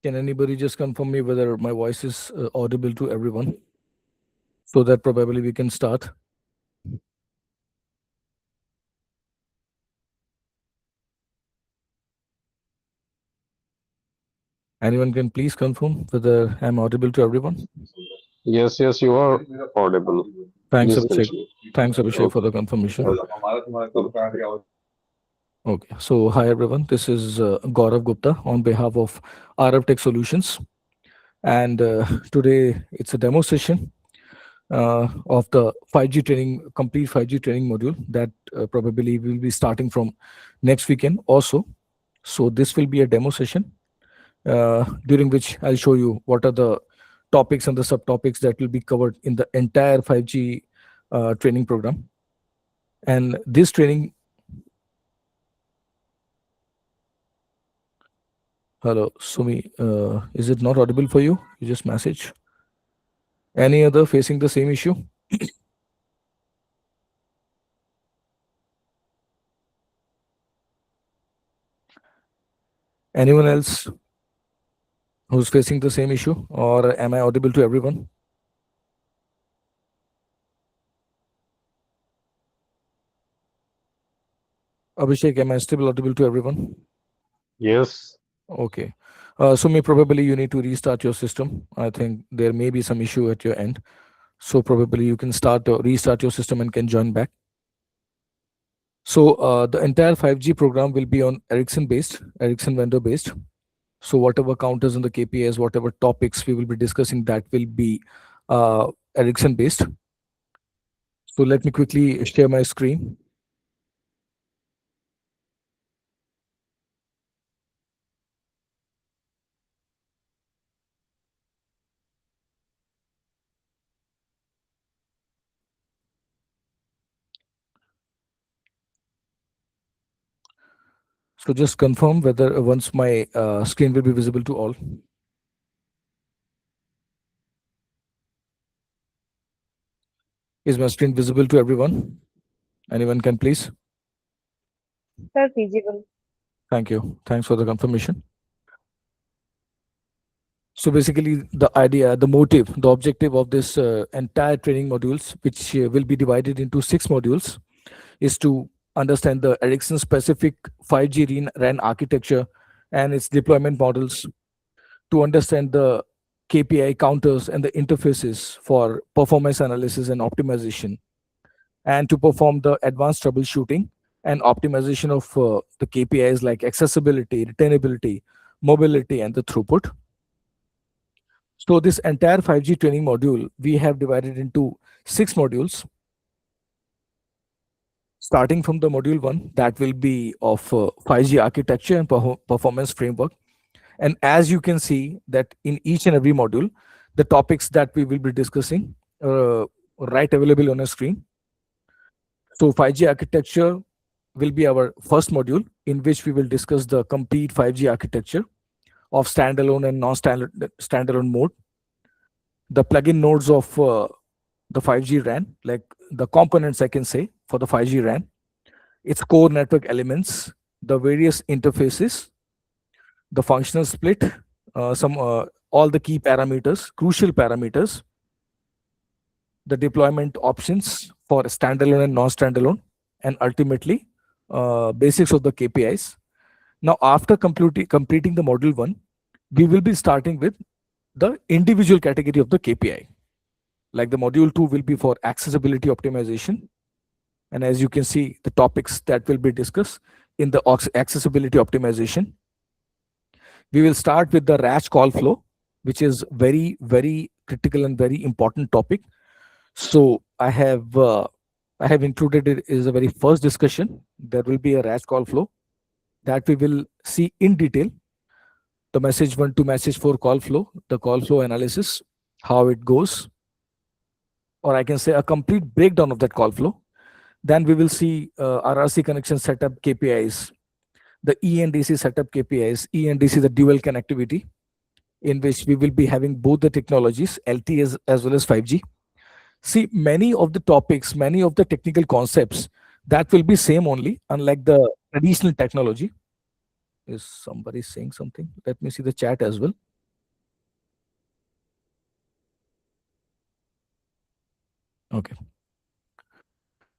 Can anybody just confirm me whether my voice is audible to everyone so that probably we can start? Anyone can please confirm whether I'm audible to everyone? Yes, yes, you are audible. Thanks, Please Abhishek. continue. Thanks, Abhishek, for Okay. the confirmation. Okay, so hi everyone. This is Gaurav Gupta on behalf of RF Tech Solutions, and today it's a demo session of the 5G training, complete 5G training module that probably will be starting from next weekend also. So this will be a demo session during which I'll show you what are the topics and the subtopics that will be covered in the entire 5G training program. And this training, hello, Sumi, is it not audible for you? You just message. Any other facing the same issue? Anyone else who's facing the same issue, or am I audible to everyone? Abhishek, am I still audible to everyone? Yes. Okay. Sumi, probably you need to restart your system. I think there may be some issue at your end. So probably you can restart your system and can join back. So the entire 5G program will be on Ericsson based, Ericsson vendor based. So whatever counters and the KPIs, whatever topics we will be discussing, that will be Ericsson based. So let me quickly share my screen. So just confirm whether once my screen will be visible to all. Is my screen visible to everyone? Anyone can please? Sir, feasible. Thank you. Thanks for the confirmation. So basically, the idea, the motive, the objective of this entire training modules, which will be divided into 6 modules, is to understand the Ericsson specific 5G RAN architecture and its deployment models, to understand the KPI counters and the interfaces for performance analysis and optimization, and to perform the advanced troubleshooting and optimization of the KPIs like accessibility, retainability, mobility, and the throughput. So this entire 5G training module, we have divided into 6 modules, starting from the module 1, that will be of 5G architecture and performance framework. And as you can see that in each and every module, the topics that we will be discussing right available on a screen. So 5G architecture will be our first module, in which we will discuss the complete 5G architecture of standalone and non-standalone mode, the plugin nodes of the 5G RAN, like the components I can say for the 5G RAN, its core network elements, the various interfaces, the functional split, some all the key parameters, crucial parameters, the deployment options for standalone and non-standalone, and ultimately basics of the KPIs. Now, after completing the module 1, we will be starting with the individual category of the KPI. Like the module 2 will be for accessibility optimization. And as you can see, the topics that will be discussed in the accessibility optimization. We will start with the RAS call flow, which is very, very critical and very important topic. So I have included it as a very first discussion. There will be a RAS call flow that we will see in detail. The message 1 to message 4 call flow, the call flow analysis, how it goes, or I can say a complete breakdown of that call flow. Then we will see RRC connection setup KPIs, the ENDC setup KPIs, ENDC, the dual connectivity, in which we will be having both the technologies, LTE as well as 5G. See, many of the topics, many of the technical concepts, that will be same only, unlike the traditional technology. Is somebody saying something? Let me see the chat as well. Okay.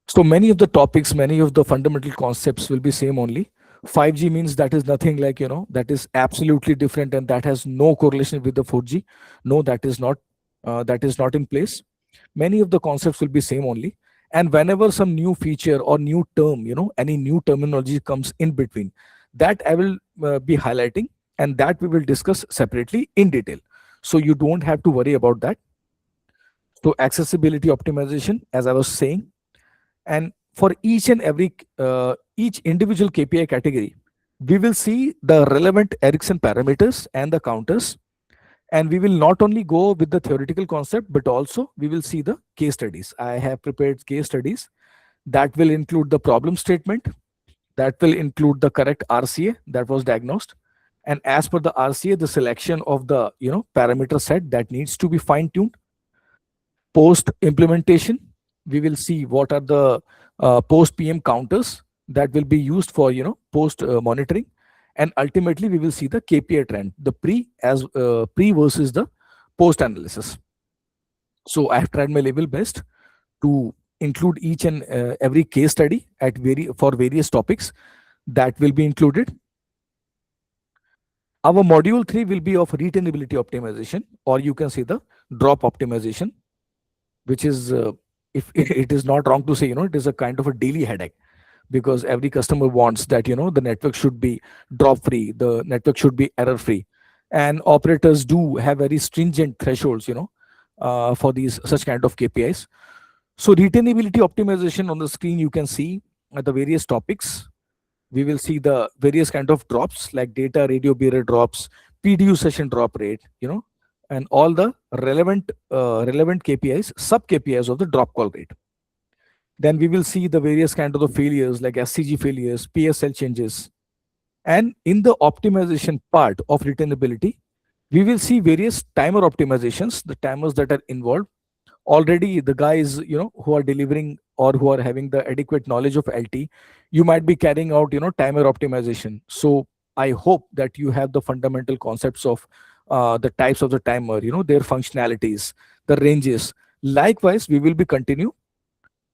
So many of the topics, many of the fundamental concepts will be same only. 5G means that is nothing like, that is absolutely different and that has no correlation with the 4G. No, that is not in place. Many of the concepts will be same only. And whenever some new feature or new term, any new terminology comes in between, that I will be highlighting, and that we will discuss separately in detail. So you don't have to worry about that. So accessibility optimization, as I was saying, and for each and every each individual KPI category, we will see the relevant Ericsson parameters and the counters. And we will not only go with the theoretical concept, but also we will see the case studies. I have prepared case studies that will include the problem statement, that will include the correct RCA that was diagnosed. And as per the RCA, the selection of the parameter set that needs to be fine-tuned. Post implementation, we will see what are the post PM counters that will be used for post monitoring, and ultimately we will see the KPI trend, the pre versus the post analysis. So I have tried my level best to include each and every case study for various topics that will be included. Our module 3 will be of retainability optimization, or you can say the drop optimization, which is if it is not wrong to say, it is a kind of a daily headache, because every customer wants that the network should be drop free, the network should be error free, and operators do have very stringent thresholds for these such kind of KPIs. So retainability optimization, on the screen you can see the various topics. We will see the various kind of drops like data radio bearer drops, PDU session drop rate, and all the relevant KPIs, sub KPIs of the drop call rate. Then we will see the various kind of the failures like SCG failures, PSL changes. And in the optimization part of retainability, we will see various timer optimizations, the timers that are involved. Already the guys, who are delivering or who are having the adequate knowledge of LT, you might be carrying out, timer optimization. So I hope that you have the fundamental concepts of the types of the timer, their functionalities, the ranges. Likewise, we will be continue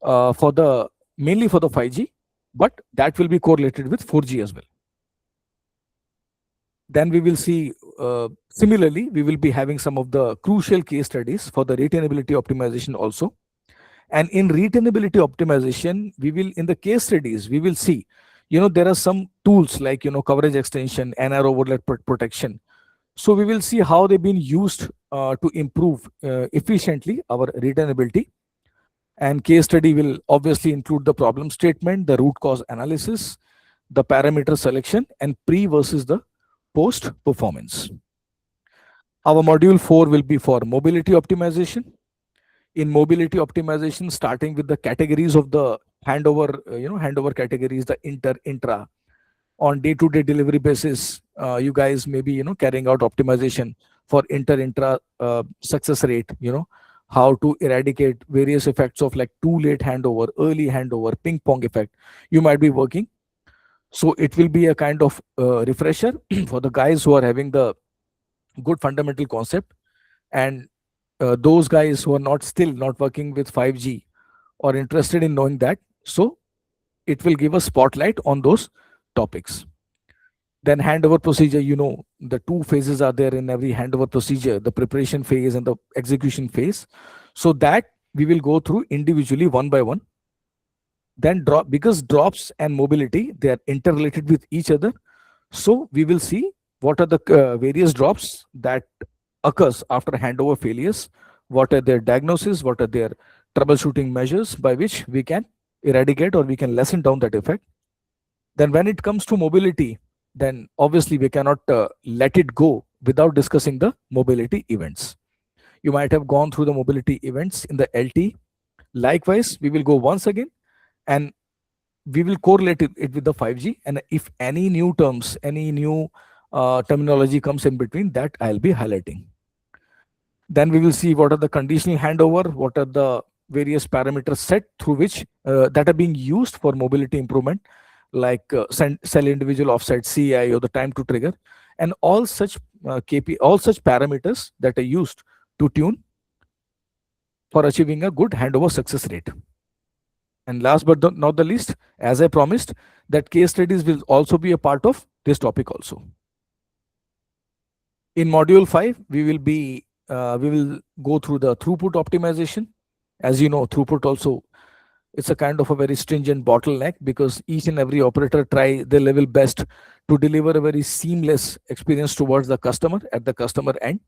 mainly for the 5G, but that will be correlated with 4G as well. Then we will see, similarly, we will be having some of the crucial case studies for the retainability optimization also. And in retainability optimization, in the case studies, we will see, there are some tools like, coverage extension, NR overlap protection. So we will see how they've been used to improve efficiently our retainability. And case study will obviously include the problem statement, the root cause analysis, the parameter selection, and pre versus the post performance. Our module 4 will be for mobility optimization. In mobility optimization, starting with the categories of the handover categories, the intra. On day-to-day delivery basis, you guys may be carrying out optimization for intra success rate, how to eradicate various effects of like too late handover, early handover, ping pong effect. You might be working. So it will be a kind of refresher for the guys who are having the good fundamental concept, and those guys who are still not working with 5G or interested in knowing that. So it will give a spotlight on those topics. Then handover procedure, the two phases are there in every handover procedure, the preparation phase and the execution phase. So that we will go through individually one by one. Then because drops and mobility, they are interrelated with each other. So we will see what are the various drops that occurs after handover failures, what are their diagnosis, what are their troubleshooting measures by which we can eradicate or we can lessen down that effect. Then when it comes to mobility, then obviously we cannot let it go without discussing the mobility events. You might have gone through the mobility events in the LT. Likewise, we will go once again and we will correlate it with the 5G. And if any new terms, any new terminology comes in between, that I'll be highlighting. Then we will see what are the conditional handover, what are the various parameters set through which that are being used for mobility improvement, like cell individual offset, CI, or the time to trigger, and all such all such parameters that are used to tune for achieving a good handover success rate. And last but not the least, as I promised, that case studies will also be a part of this topic also. In module 5, we will go through the throughput optimization. As you know, throughput also, it's a kind of a very stringent bottleneck, because each and every operator try their level best to deliver a very seamless experience towards the customer at the customer end.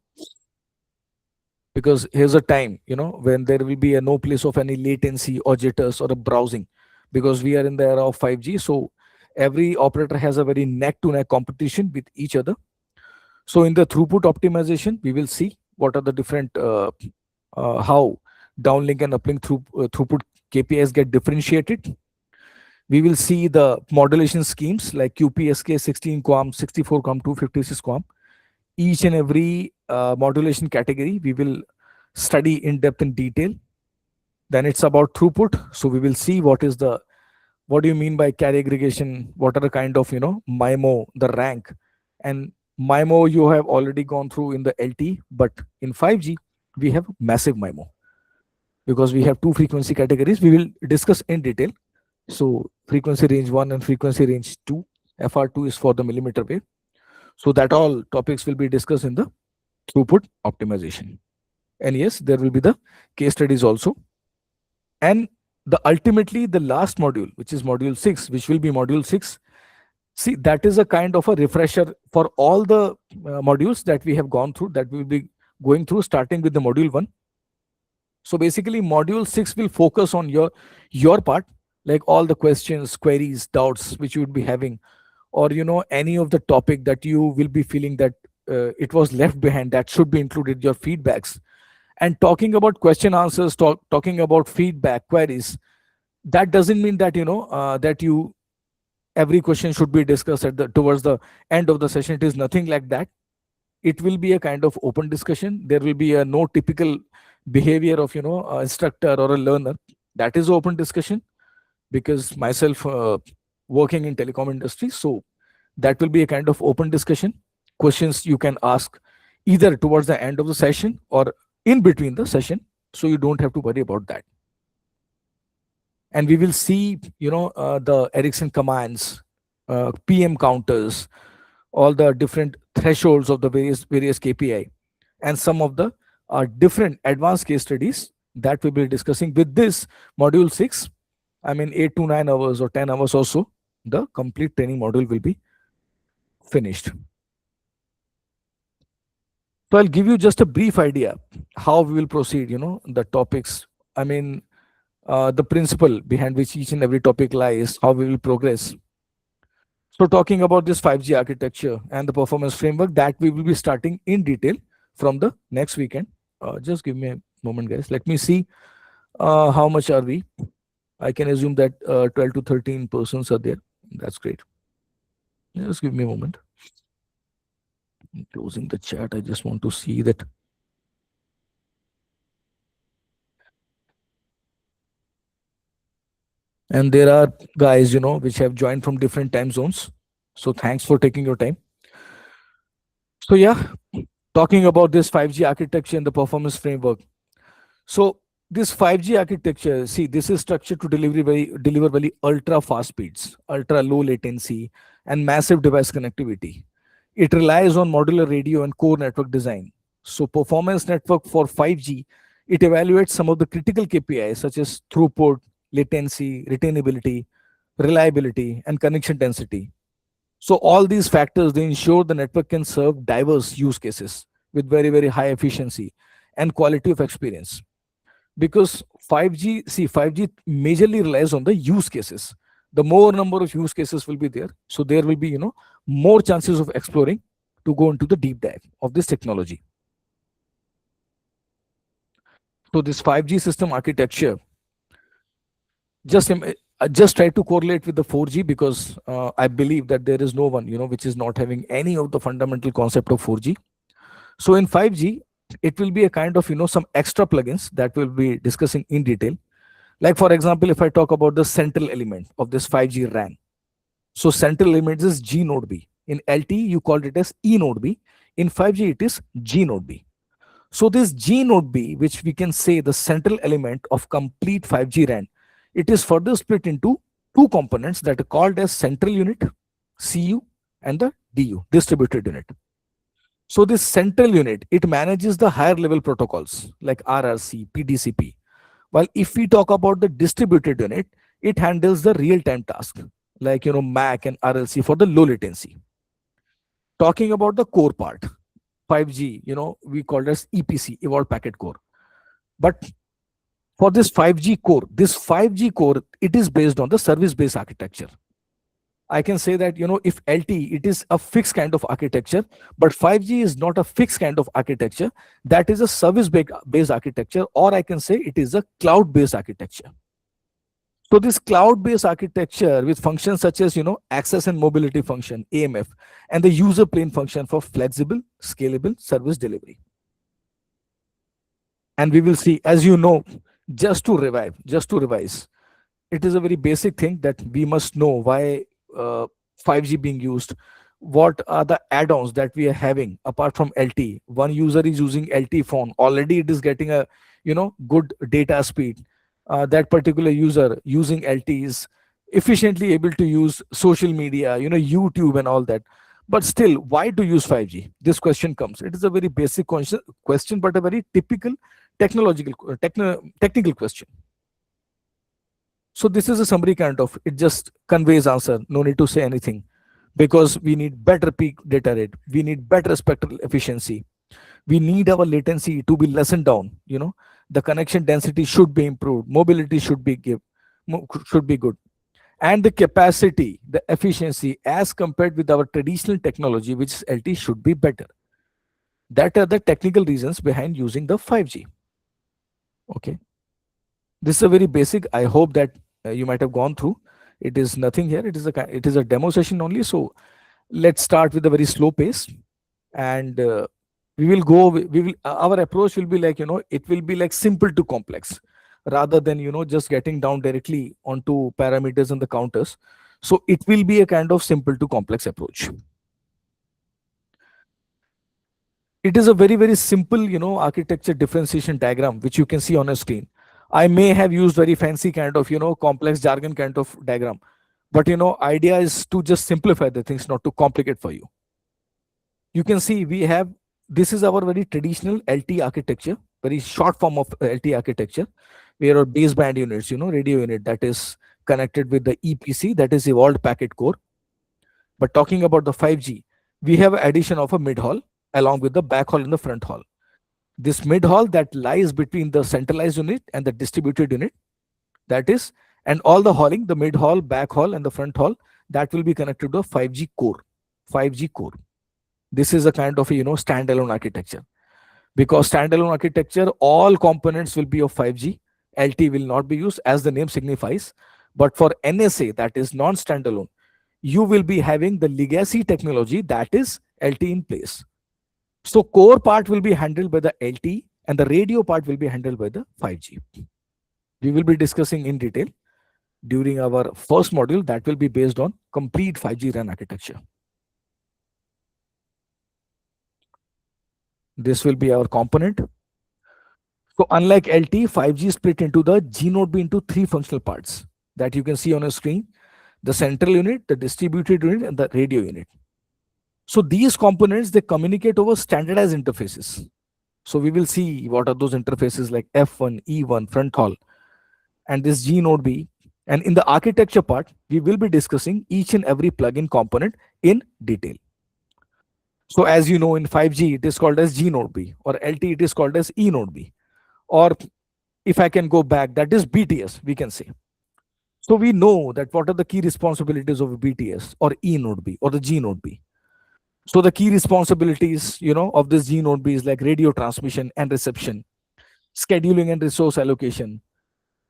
Because here's a time, when there will be no place of any latency or jitters or a browsing, because we are in the era of 5G. So every operator has a very neck to neck competition with each other. So in the throughput optimization, we will see what are the different how downlink and uplink throughput KPIs get differentiated. We will see the modulation schemes like QPSK 16 QAM, 64 QAM, 256 QAM. Each and every modulation category we will study in depth in detail. Then it's about throughput. So we will see what do you mean by carry aggregation? What are the kind of, MIMO, the rank, and MIMO you have already gone through in the LTE, but in 5G we have massive MIMO, because we have two frequency categories we will discuss in detail. So frequency range 1 and frequency range 2. FR2 is for the millimeter wave. So that all topics will be discussed in the throughput optimization. And yes, there will be the case studies also. And ultimately the last module, which is module 6, which will be module 6. See, that is a kind of a refresher for all the modules that we have gone through, that we will be going through, starting with the module 1. So basically module 6 will focus on your part, like all the questions, queries, doubts which you would be having, or any of the topic that you will be feeling that it was left behind, that should be included, your feedbacks. And talking about question answers, talking about feedback, queries, that doesn't mean that that every question should be discussed towards the end of the session. It is nothing like that. It will be a kind of open discussion. There will be no typical behavior of a instructor or a learner. That is open discussion, because myself working in telecom industry, so that will be a kind of open discussion. Questions you can ask either towards the end of the session or in between the session, so you don't have to worry about that. And we will see the Ericsson commands, PM counters, all the different thresholds of the various KPI, and some of the different advanced case studies that we will be discussing with this module 6. I mean 8 to 9 hours or 10 hours or so, the complete training module will be finished. So I'll give you just a brief idea how we will proceed, the topics. I mean, the principle behind which each and every topic lies, how we will progress. So talking about this 5G architecture and the performance framework, that we will be starting in detail from the next weekend. Just give me a moment, guys. Let me see how much are we. I can assume that 12 to 13 persons are there. That's great. Just give me a moment. I'm closing the chat. I just want to see that. And there are guys, which have joined from different time zones. So thanks for taking your time. So yeah, talking about this 5G architecture and the performance framework. So this 5G architecture, see, this is structured to deliver very ultra fast speeds, ultra low latency, and massive device connectivity. It relies on modular radio and core network design. So performance network for 5G, it evaluates some of the critical KPIs such as throughput, latency, retainability, reliability, and connection density. So all these factors, they ensure the network can serve diverse use cases with very, very high efficiency and quality of experience. Because 5G majorly relies on the use cases. The more number of use cases will be there, so there will be more chances of exploring to go into the deep dive of this technology. So this 5G system architecture, just try to correlate with the 4G, because I believe that there is no one which is not having any of the fundamental concept of 4G. So in 5G, it will be a kind of some extra plugins that we'll be discussing in detail. Like for example, if I talk about the central element of this 5G RAN, so central element is G node B. In LTE you called it as E node B. In 5G it is G node B. So this G node B, which we can say the central element of complete 5G RAN, it is further split into two components that are called as central unit, CU, and the DU, distributed unit. So this central unit, it manages the higher level protocols like RRC, PDCP. While if we talk about the distributed unit, it handles the real-time task like MAC and RLC for the low latency. Talking about the core part, 5G, we call it as EPC, Evolved Packet Core. But for this 5G core, it is based on the service-based architecture. I can say that, if LTE, it is a fixed kind of architecture, but 5G is not a fixed kind of architecture. That is a service-based architecture, or I can say it is a cloud-based architecture. So this cloud-based architecture with functions such as, access and mobility function, AMF, and the user plane function for flexible, scalable service delivery. And we will see, as just to revise, it is a very basic thing that we must know why 5G being used, what are the add-ons that we are having apart from LTE. One user is using LTE phone, already it is getting a good data speed. That particular user using LTE is efficiently able to use social media, YouTube and all that. But still, why to use 5G? This question comes. It is a very basic question, but a very typical technical question. So this is a summary kind of, it just conveys answer, no need to say anything, because we need better peak data rate, we need better spectral efficiency, we need our latency to be lessened down, the connection density should be improved, mobility should be good, and the capacity, the efficiency as compared with our traditional technology, which is LTE, should be better. That are the technical reasons behind using the 5G. Okay, this is a very basic. I hope that you might have gone through. It is nothing here. It is a demo session only. So let's start with a very slow pace, and our approach will be like, it will be like simple to complex, rather than just getting down directly onto parameters and the counters. So it will be a kind of simple to complex approach. It is a very, very simple architecture differentiation diagram, which you can see on a screen. I may have used very fancy kind of complex jargon kind of diagram, but idea is to just simplify the things, not to complicate for you. You can see this is our very traditional LTE architecture, very short form of LTE architecture, where our baseband units, radio unit, that is connected with the EPC, that is Evolved Packet Core. But talking about the 5G, we have addition of a mid hall along with the back hall and the front hall. This mid hall that lies between the centralized unit and the distributed unit, that is, and all the halling, the mid hall, back hall, and the front hall, that will be connected to a 5G core. 5G core. This is a kind of a standalone architecture. Because standalone architecture, all components will be of 5G. LTE will not be used, as the name signifies. But for NSA, that is non-standalone, you will be having the legacy technology, that is LTE in place. So core part will be handled by the LTE and the radio part will be handled by the 5G. We will be discussing in detail during our first module that will be based on complete 5G RAN architecture. This will be our component. So unlike LTE, 5G is split into the G node B into three functional parts that you can see on a screen: the central unit, the distributed unit, and the radio unit. So these components, they communicate over standardized interfaces. So we will see what are those interfaces like F1, E1, front hall, and this G node B. And in the architecture part, we will be discussing each and every plugin component in detail. So as you know, in 5G, it is called as G node B, or LTE, it is called as E node B. Or if I can go back, that is BTS, we can say. So we know that what are the key responsibilities of BTS or E node B or the G node B. So the key responsibilities, of this G node B is like radio transmission and reception, scheduling and resource allocation,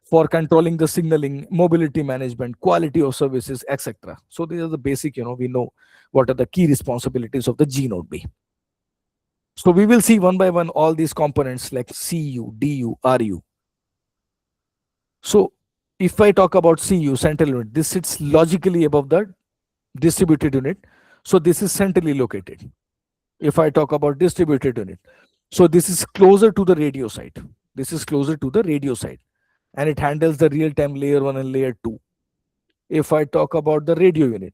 for controlling the signaling, mobility management, quality of services, etc. So these are the basic, we know what are the key responsibilities of the G node B. So we will see one by one all these components like CU, DU, RU. So if I talk about CU, central unit, this sits logically above the distributed unit. So this is centrally located. If I talk about distributed unit, So this is closer to the radio side. This is closer to the radio side, and it handles the real-time layer 1 and layer 2. If I talk about the radio unit,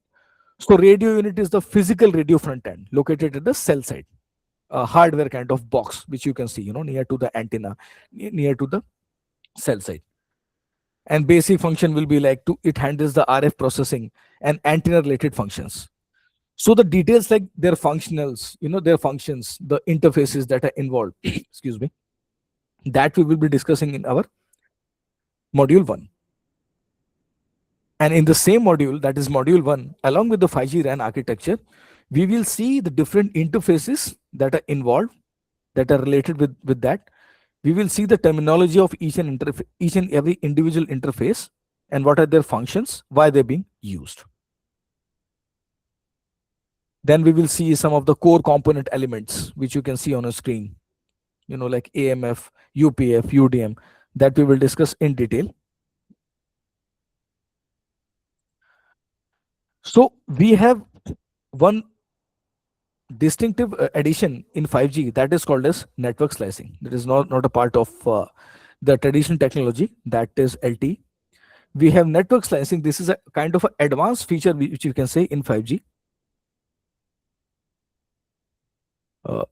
so radio unit is the physical radio front end located at the cell side, a hardware kind of box which you can see, near to the antenna, near to the cell side. And basic function will be like to it handles the RF processing and antenna related functions. So the details like their functionals, their functions, the interfaces that are involved, excuse me, that we will be discussing in our module 1. And in the same module, that is module 1, along with the 5G RAN architecture, we will see the different interfaces that are involved, that are related with that. We will see the terminology of each and every individual interface, and what are their functions, why they're being used. Then we will see some of the core component elements which you can see on a screen, like AMF, UPF, UDM, that we will discuss in detail. So we have one distinctive addition in 5G that is called as network slicing. That is not a part of the traditional technology, that is LTE. We have network slicing. This is a kind of an advanced feature which you can say in 5G.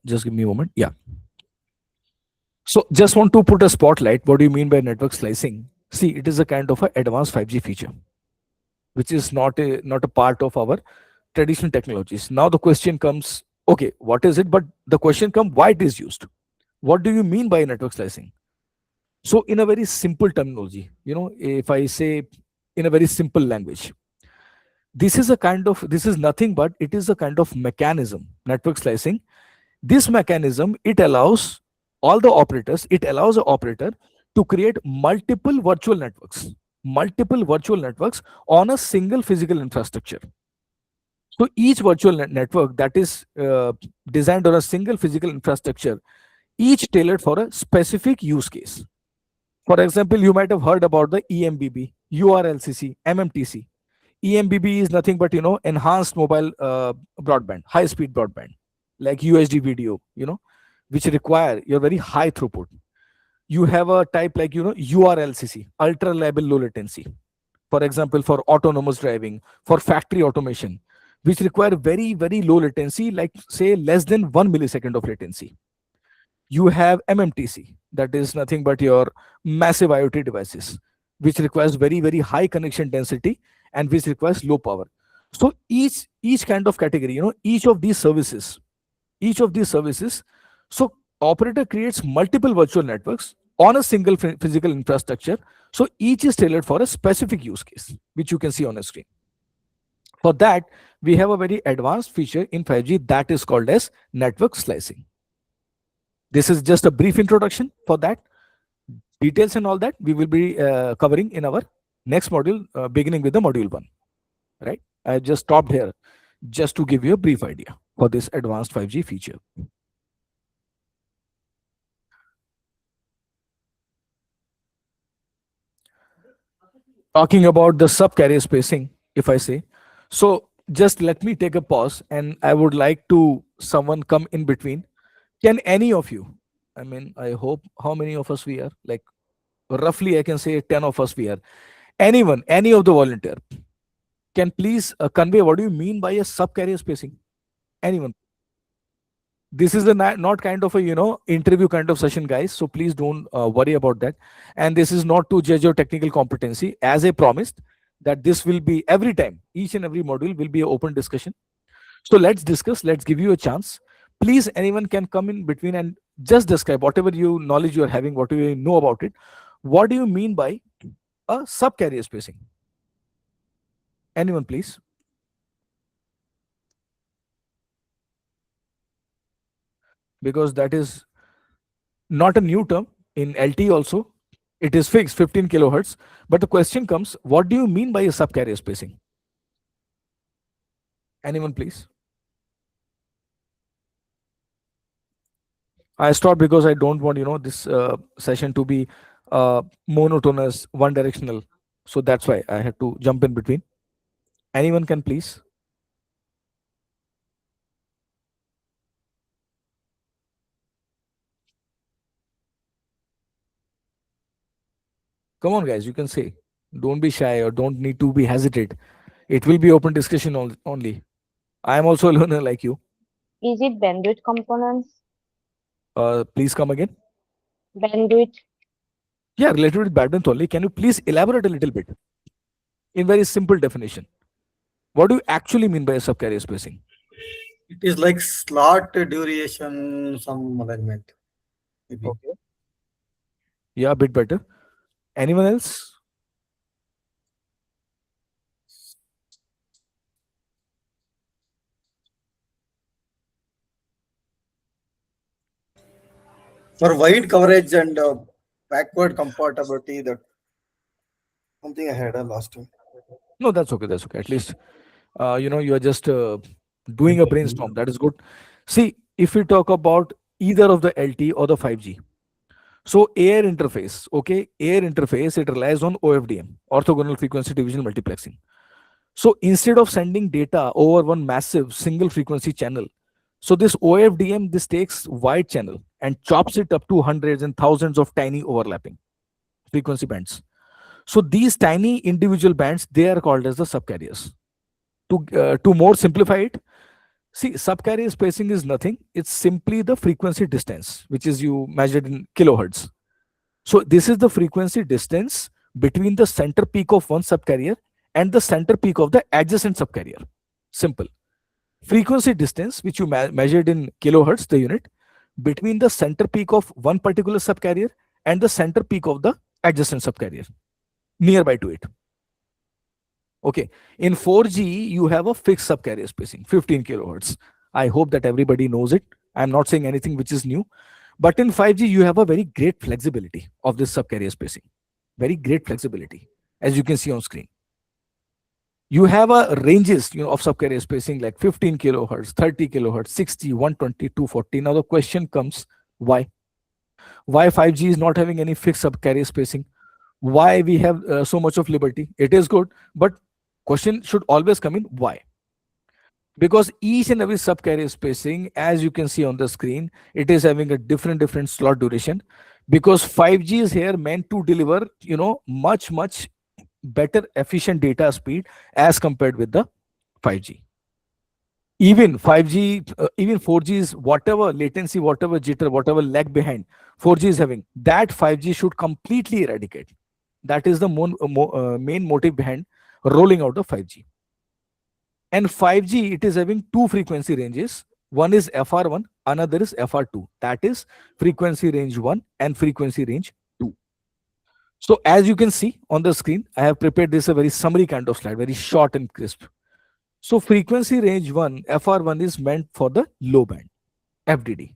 Just give me a moment. Yeah. So just want to put a spotlight. What do you mean by network slicing? See, it is a kind of an advanced 5G feature, which is not a part of our traditional technologies. Now the question comes, okay, what is it? But the question comes, why it is used? What do you mean by network slicing? So in a very simple terminology, if I say in a very simple language, this is nothing but it is a kind of mechanism, network slicing. This mechanism, it allows the operator to create multiple virtual networks on a single physical infrastructure. So each virtual network that is designed on a single physical infrastructure, each tailored for a specific use case. For example, you might have heard about the EMBB, URLCC, MMTC. EMBB is nothing but enhanced mobile broadband, high speed broadband, like UHD video, which require your very high throughput. You have a type like URLCC, ultra reliable low latency. For example, for autonomous driving, for factory automation, which require very very low latency, like say less than 1 millisecond of latency. You have MMTC, that is nothing but your massive IoT devices, which requires very very high connection density and which requires low power. So each kind of category, each of these services, so operator creates multiple virtual networks on a single physical infrastructure. So each is tailored for a specific use case, which you can see on a screen. For that, we have a very advanced feature in 5G that is called as network slicing. This is just a brief introduction for that. Details and all that we will be covering in our next module, beginning with the module 1. Right? I just stopped here just to give you a brief idea for this advanced 5G feature. Talking about the sub-carrier spacing, if I say, so just let me take a pause and I would like to someone come in between. Can any of you, I mean, I hope, how many of us we are? Like roughly I can say 10 of us we are. Anyone, any of the volunteer, can please convey what do you mean by a sub-carrier spacing? Anyone? This is a not kind of a interview kind of session, guys, so please don't worry about that. And this is not to judge your technical competency. As I promised that this will be every time, each and every module will be an open discussion. So let's discuss, let's give you a chance. Please, anyone can come in between and just describe whatever knowledge you are having, what you know about it. What do you mean by a sub-carrier spacing? Anyone, please? Because that is not a new term in LTE also. It is fixed 15 kilohertz. But the question comes, what do you mean by a sub-carrier spacing? Anyone, please? I stopped because I don't want this session to be monotonous, one directional. So that's why I had to jump in between. Anyone can please? Come on, guys, you can say. Don't be shy or don't need to be hesitate. It will be open discussion only. I am also a learner like you. Is it bandwidth components? Please come again. Bandwidth. Yeah, related with bandwidth only. Can you please elaborate a little bit in very simple definition? What do you actually mean by a subcarrier spacing? It is like slot duration, some alignment. Maybe. Okay. Yeah, a bit better. Anyone else? For wide coverage and backward compatibility, that something I had last time. No, that's okay. That's okay. At least you are just doing a brainstorm. That is good. See, if we talk about either of the LTE or the 5G, so air interface, okay, air interface, it relies on OFDM, orthogonal frequency division multiplexing. So instead of sending data over one massive single frequency channel, so this OFDM, this takes wide channel and chops it up to hundreds and thousands of tiny overlapping frequency bands. So these tiny individual bands, they are called as the subcarriers. To more simplify it, see, subcarrier spacing is nothing. It's simply the frequency distance, which is you measured in kilohertz. So this is the frequency distance between the center peak of one subcarrier and the center peak of the adjacent subcarrier. Simple. Frequency distance, which you measured in kilohertz, the unit, between the center peak of one particular subcarrier and the center peak of the adjacent subcarrier, nearby to it. Okay. In 4G, you have a fixed subcarrier spacing, 15 kilohertz. I hope that everybody knows it. I'm not saying anything which is new. But in 5G, you have a very great flexibility of this subcarrier spacing. Very great flexibility, as you can see on screen. You have a ranges of subcarrier spacing like 15 kilohertz, 30 kilohertz, 60, 120, 240. Now the question comes, why? Why 5G is not having any fixed subcarrier spacing? Why we have so much of liberty? It is good, but question should always come in, why? Because each and every subcarrier spacing, as you can see on the screen, it is having a different slot duration, because 5G is here meant to deliver much better efficient data speed as compared with the 5G. Even 5G, even 4G is whatever latency, whatever jitter, whatever lag behind 4G is having, that 5G should completely eradicate. That is the main motive behind rolling out of 5G. And 5G, it is having two frequency ranges. One is FR1, another is FR2. That is frequency range 1 and frequency range 2. So as you can see on the screen, I have prepared this a very summary kind of slide, very short and crisp. So frequency range 1, FR1 is meant for the low band, FDD.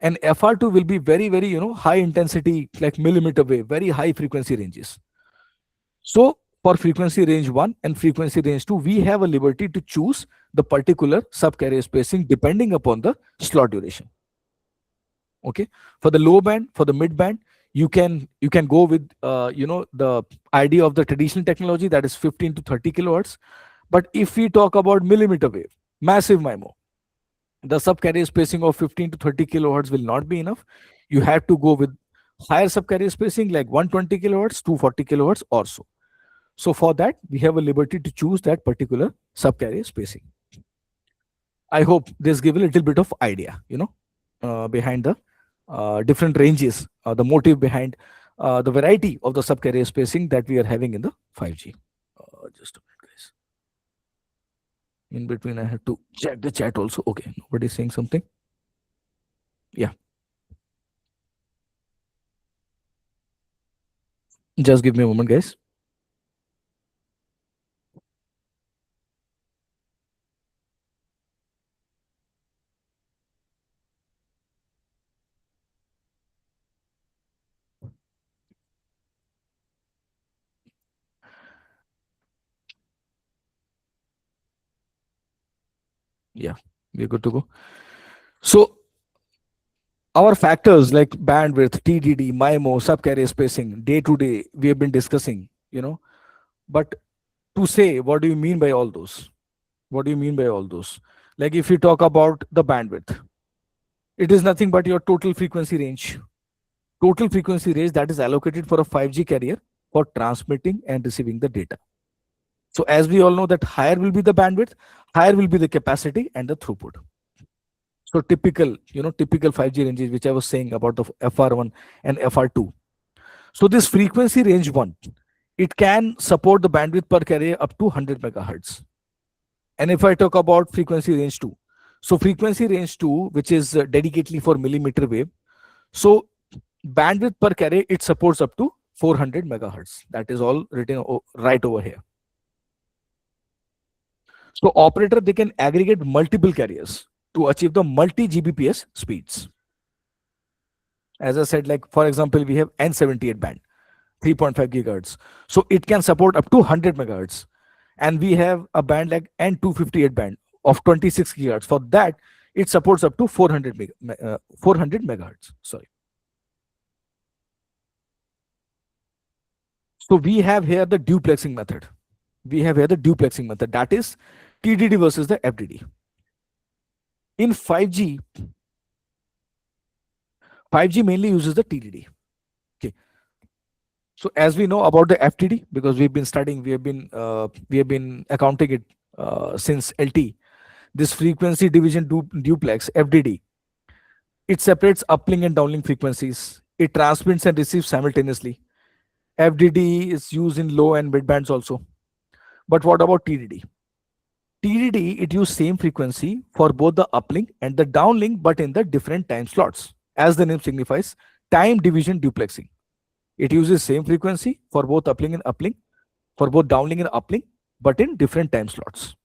And FR2 will be very high intensity, like millimeter wave, very high frequency ranges. So for frequency range 1 and frequency range 2, we have a liberty to choose the particular subcarrier spacing depending upon the slot duration. Okay. For the low band, for the mid band, you can go with the idea of the traditional technology, that is 15 to 30 kilohertz. But if we talk about millimeter wave, massive MIMO, the subcarrier spacing of 15 to 30 kilohertz will not be enough. You have to go with higher subcarrier spacing like 120 kilohertz, 240 kilohertz or so. So for that, we have a liberty to choose that particular subcarrier spacing. I hope this gives a little bit of idea, behind the different ranges, the motive behind the variety of the subcarrier spacing that we are having in the 5G. Just a minute, guys. In between, I have to check the chat also. Okay, nobody is saying something. Yeah. Just give me a moment, guys. Yeah, we're good to go. So our factors like bandwidth, TDD, MIMO, subcarrier spacing, day to day, we have been discussing, but to say, what do you mean by all those? What do you mean by all those? Like if you talk about the bandwidth, it is nothing but your total frequency range, total frequency range that is allocated for a 5G carrier for transmitting and receiving the data. So as we all know that higher will be the bandwidth, higher will be the capacity and the throughput. So typical, typical 5G ranges, which I was saying about the FR1 and FR2. So this frequency range 1, it can support the bandwidth per carrier up to 100 megahertz. And if I talk about frequency range 2, so frequency range 2, which is dedicatedly for millimeter wave, so bandwidth per carrier, it supports up to 400 megahertz. That is all written right over here. So operator, they can aggregate multiple carriers to achieve the multi Gbps speeds. As I said, like for example, we have N78 band, 3.5 gigahertz. So it can support up to 100 megahertz. And we have a band like N258 band of 26 gigahertz. For that, it supports up to 400 megahertz. Sorry. So we have here the duplexing method. That is TDD versus the FDD. In 5G mainly uses the TDD. Okay. So as we know about the FDD, because we've been studying, we have been accounting it since LT. This frequency division duplex FDD, it separates uplink and downlink frequencies. It transmits and receives simultaneously. FDD is used in low and mid bands also. But what about TDD? TDD, it uses same frequency for both the uplink and the downlink, but in the different time slots. As the name signifies, time division duplexing. It uses same frequency for both uplink and uplink, for both downlink and uplink, but in different time slots.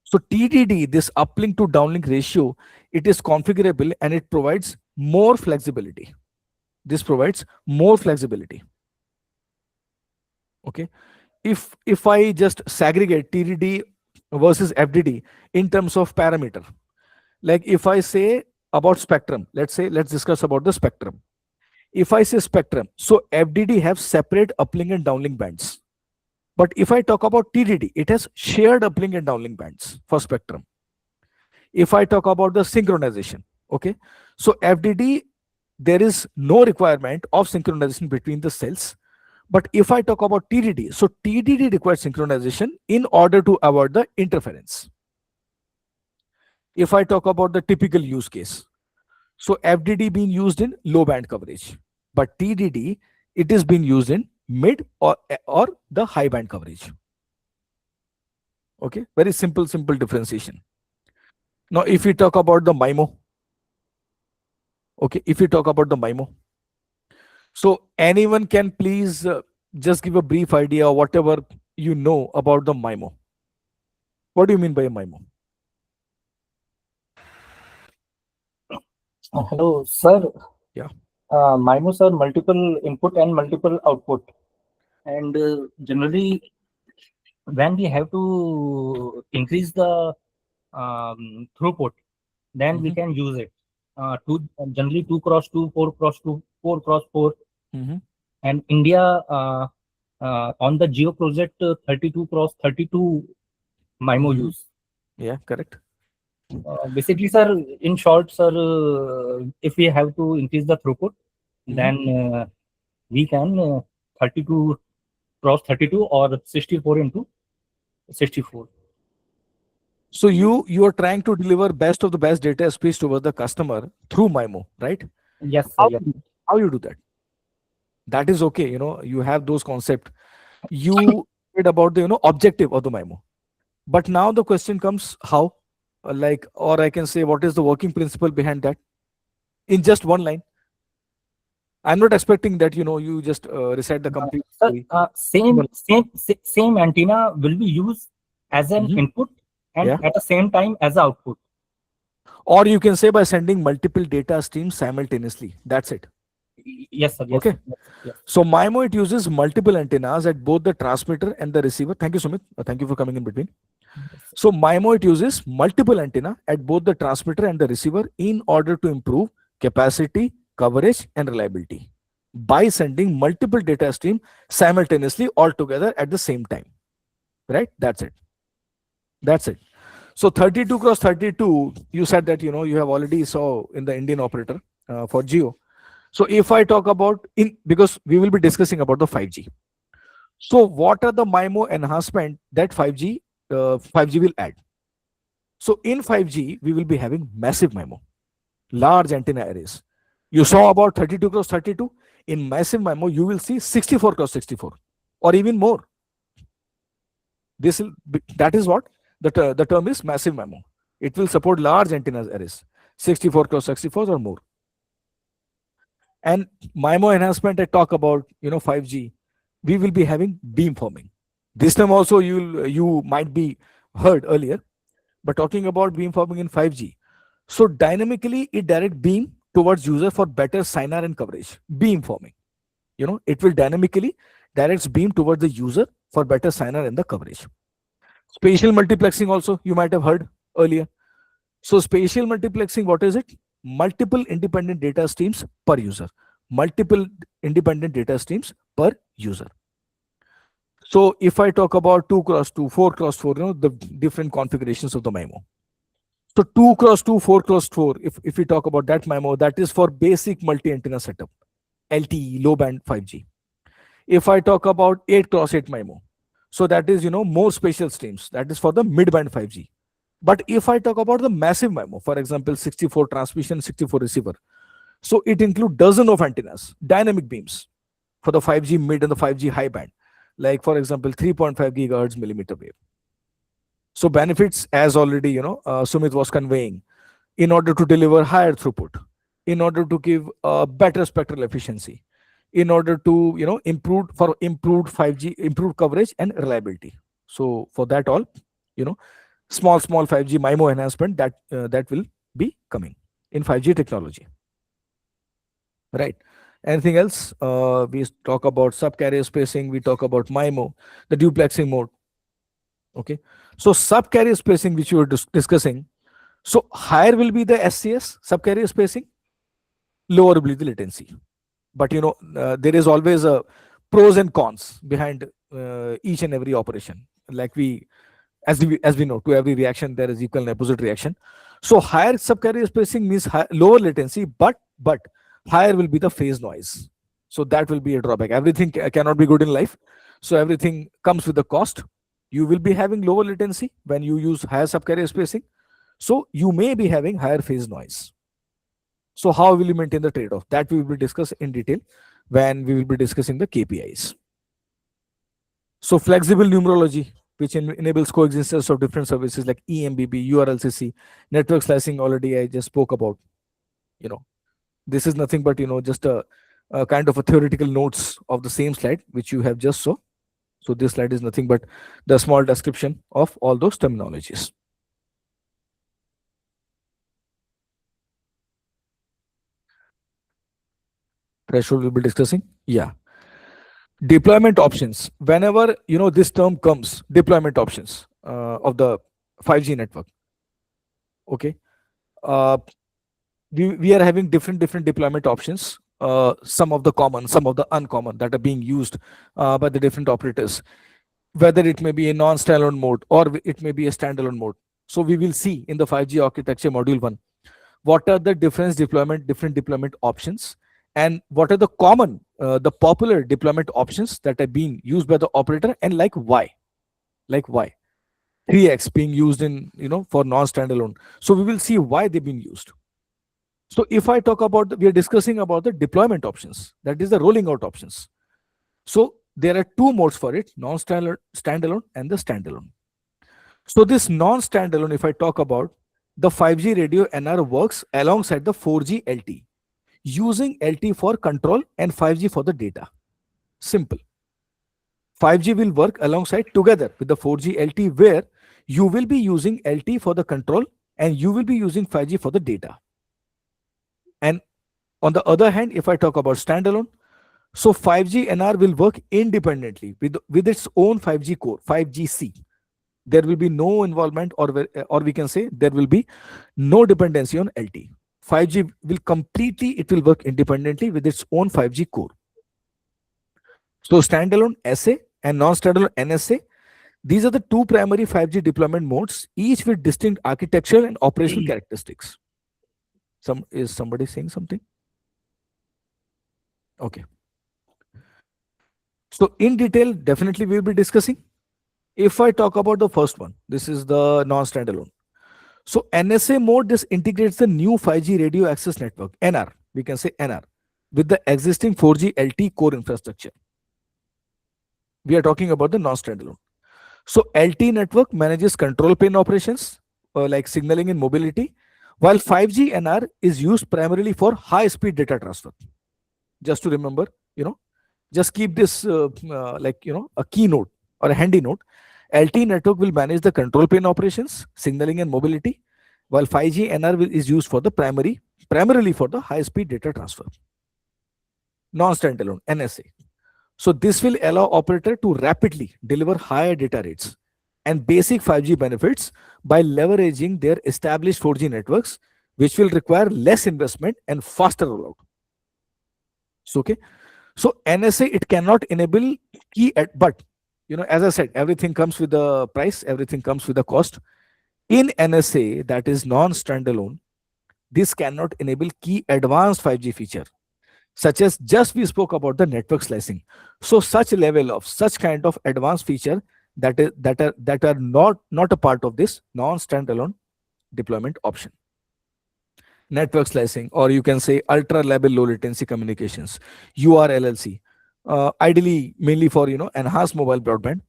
So TDD, this uplink to downlink ratio, it is configurable and it provides more flexibility. This provides more flexibility. Okay. If I just segregate TDD versus FDD in terms of parameter, like if I say about spectrum, let's discuss about the spectrum. If I say spectrum, so FDD have separate uplink and downlink bands. But if I talk about TDD, it has shared uplink and downlink bands for spectrum. If I talk about the synchronization, okay, so FDD, there is no requirement of synchronization between the cells. But if I talk about TDD, so TDD requires synchronization in order to avoid the interference. If I talk about the typical use case, so FDD being used in low band coverage, but TDD, it is being used in mid or the high band coverage. Okay, very simple differentiation. Now, if we talk about the MIMO, okay, so anyone can please just give a brief idea or whatever you know about the MIMO. What do you mean by a MIMO? Hello, sir. Yeah. MIMOs are multiple input and multiple output. And generally, when we have to increase the throughput, then we can use it. Generally 2x2, 4x2, 4x4. And India on the Geo project 32x32 MIMO use. Yeah, correct. Basically, sir, in short, sir, if we have to increase the throughput, then we can 32x32 or 64 into 64. So you are trying to deliver best of the best data speeds towards the customer through MIMO, right? Yes, sir. Yes. How you do that? That is okay. You have those concepts. You read about the objective of the MIMO. But now the question comes, how? Or I can say, what is the working principle behind that? In just one line. I'm not expecting that you just recite the complete story. Same antenna will be used as an input and at the same time as an output. Or you can say by sending multiple data streams simultaneously. That's it. Yes, sir. Yes, okay. Yes. So MIMO, it uses multiple antennas at both the transmitter and the receiver. Thank you, Sumit. Thank you for coming in between. So MIMO, it uses multiple antenna at both the transmitter and the receiver in order to improve capacity, coverage, and reliability by sending multiple data stream simultaneously all together at the same time. Right? That's it. So 32x32, you said that you have already saw in the Indian operator for Geo. So if I talk about because we will be discussing about the 5G. So what are the MIMO enhancement that 5G will add? So in 5G, we will be having massive MIMO, large antenna arrays. You saw about 32 cross 32. In massive MIMO, you will see 64 cross 64 or even more. That is what the term is massive MIMO. It will support large antenna arrays, 64 cross 64 or more. And MIMO enhancement, I talk about 5G. We will be having beamforming. This time also you might be heard earlier, but talking about beamforming in 5G. So dynamically it direct beam towards user for better signar and coverage. Beamforming, it will dynamically directs beam towards the user for better signar and the coverage. Spatial multiplexing also you might have heard earlier. So spatial multiplexing, what is it? Multiple independent data streams per user. Multiple independent data streams per user. So if I talk about 2 cross 2, 4 cross 4, the different configurations of the MIMO. So 2 cross 2, 4 cross 4, if we talk about that MIMO, that is for basic multi-antenna setup, LTE, low band 5G. If I talk about 8 cross 8 MIMO, so that is, more spatial streams. That is for the mid-band 5G. But if I talk about the massive MIMO, for example, 64 transmission, 64 receiver, so it includes dozen of antennas, dynamic beams for the 5G mid and the 5G high band, like for example, 3.5 gigahertz millimeter wave. So benefits, as already, Sumit was conveying, in order to deliver higher throughput, in order to give better spectral efficiency, in order to, improved 5G, improved coverage and reliability. So for that all, small 5G MIMO enhancement that will be coming in 5G technology. Right. Anything else? We talk about subcarrier spacing. We talk about MIMO, the duplexing mode. Okay. So subcarrier spacing, which we were discussing. So higher will be the SCS, subcarrier spacing. Lower will be the latency. But there is always a pros and cons behind each and every operation. Like as we know, to every reaction there is equal and opposite reaction. So higher subcarrier spacing means lower latency, but higher will be the phase noise. So that will be a drawback. Everything cannot be good in life. So everything comes with a cost. You will be having lower latency when you use higher subcarrier spacing. So you may be having higher phase noise. So how will you maintain the trade-off? That we will discuss in detail when we will be discussing the KPIs. So flexible numerology, which enables coexistence of different services like EMBB, URLCC, network slicing, already I just spoke about. This is nothing but, just a kind of a theoretical notes of the same slide, which you have just saw. So this slide is nothing but the small description of all those terminologies. Threshold we'll be discussing. Yeah. Deployment options. Whenever, this term comes, deployment options of the 5G network. Okay. We are having different deployment options. Some of the common, some of the uncommon that are being used by the different operators, whether it may be a non-standalone mode or it may be a standalone mode. So we will see in the 5G architecture module 1, what are the different deployment options, and what are the common, the popular deployment options that are being used by the operator, and like why 3x being used in, for non-standalone. So we will see why they've been used. So if I talk about, we are discussing about the deployment options, that is the rolling out options. So there are two modes for it, non-standalone and the standalone. So this non-standalone, if I talk about, the 5G radio NR works alongside the 4G LTE, using LTE for control and 5G for the data. Simple. 5G will work alongside together with the 4G LTE, where you will be using LTE for the control and you will be using 5G for the data. And on the other hand, if I talk about standalone, so 5G NR will work independently with its own 5G core, 5GC. There will be no involvement, or we can say there will be no dependency on LTE. 5G will it will work independently with its own 5G core. So standalone SA and non-standalone NSA, these are the two primary 5G deployment modes, each with distinct architectural and operational characteristics. Is somebody saying something? Okay. So in detail, definitely we'll be discussing. If I talk about the first one, this is the non-standalone. So NSA mode, this integrates the new 5G radio access network, NR, we can say NR, with the existing 4G LT core infrastructure. We are talking about the non-standalone. So LT network manages control plane operations like signaling and mobility, while 5G NR is used primarily for high-speed data transfer. Just to remember, just keep this a keynote or a handy note. LT network will manage the control plane operations, signaling and mobility, while 5G NR is used for the primarily for the high-speed data transfer. Non-standalone NSA. So this will allow operator to rapidly deliver higher data rates and basic 5G benefits by leveraging their established 4G networks, which will require less investment and faster rollout. So, okay. So NSA, it cannot enable but as I said, everything comes with the price, everything comes with the cost. In NSA, that is non-standalone, this cannot enable key advanced 5G feature, such as just we spoke about the network slicing. So such kind of advanced feature that are not a part of this non-standalone deployment option. Network slicing, or you can say ultra level low latency communications, URLLC, ideally mainly for enhanced mobile broadband.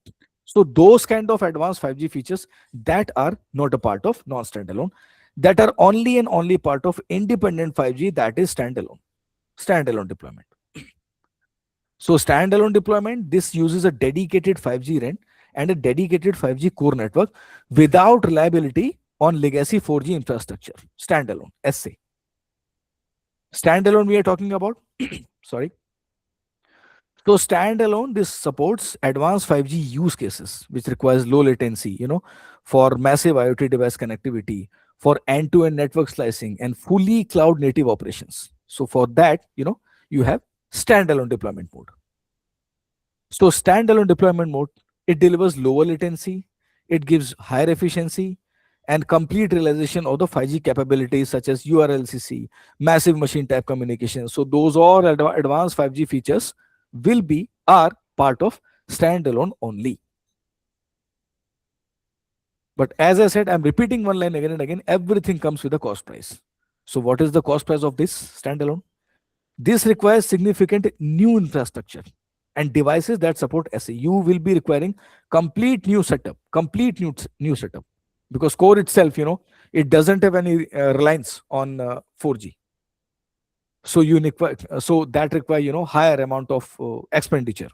So those kind of advanced 5G features that are not a part of non-standalone, that are only and only part of independent 5G, that is standalone deployment. So standalone deployment, this uses a dedicated 5G RAN and a dedicated 5G core network without reliability on legacy 4G infrastructure. Standalone, SA. Standalone we are talking about. Sorry. So standalone, this supports advanced 5G use cases, which requires low latency, for massive IoT device connectivity, for end-to-end network slicing, and fully cloud native operations. So for that, you have standalone deployment mode. So standalone deployment mode, it delivers lower latency, it gives higher efficiency, and complete realization of the 5G capabilities such as URLCC, massive machine type communication. So those all advanced 5G features are part of standalone only. But as I said, I'm repeating one line again and again, everything comes with a cost price. So what is the cost price of this standalone? This requires significant new infrastructure and devices that support SA. You will be requiring complete new setup, because core itself, it doesn't have any reliance on 4G. So that require higher amount of expenditure,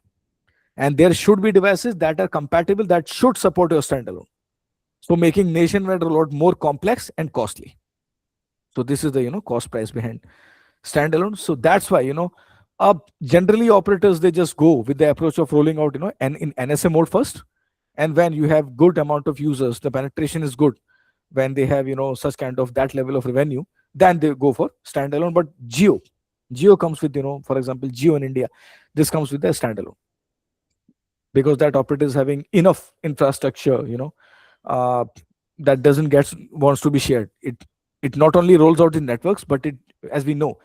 and there should be devices that are compatible, that should support your standalone. So making nationwide rollout more complex and costly. So this is the cost price behind standalone. So that's why generally operators, they just go with the approach of rolling out and in NSA mode first, and when you have good amount of users, the penetration is good, when they have such kind of that level of revenue, then they go for standalone. But Jio comes with for example, Jio in India, this comes with the standalone, because that operator is having enough infrastructure that wants to be shared. It not only rolls out in networks, but it, as we know,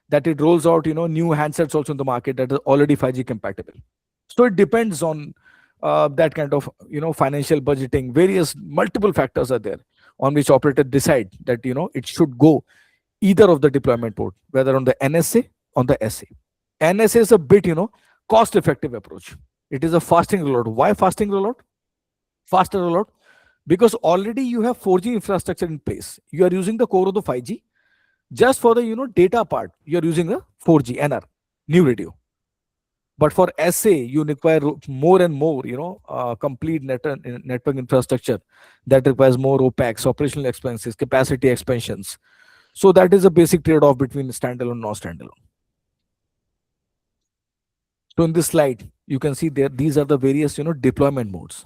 that it rolls out new handsets also in the market that are already 5G compatible. So it depends on that kind of financial budgeting. Multiple factors are there on which operator decide that it should go either of the deployment mode, whether on the NSA, on the SA. NSA is a bit cost effective approach. It is a fasting rollout. Why fasting rollout? Faster rollout, because already you have 4G infrastructure in place. You are using the core of the 5G. Just for the data part, you are using the 4G NR, new radio. But for SA, you require more and more complete network infrastructure that requires more OpEx, operational expenses, capacity expansions. So that is a basic trade-off between standalone and non-standalone. So in this slide, you can see there, these are the various deployment modes.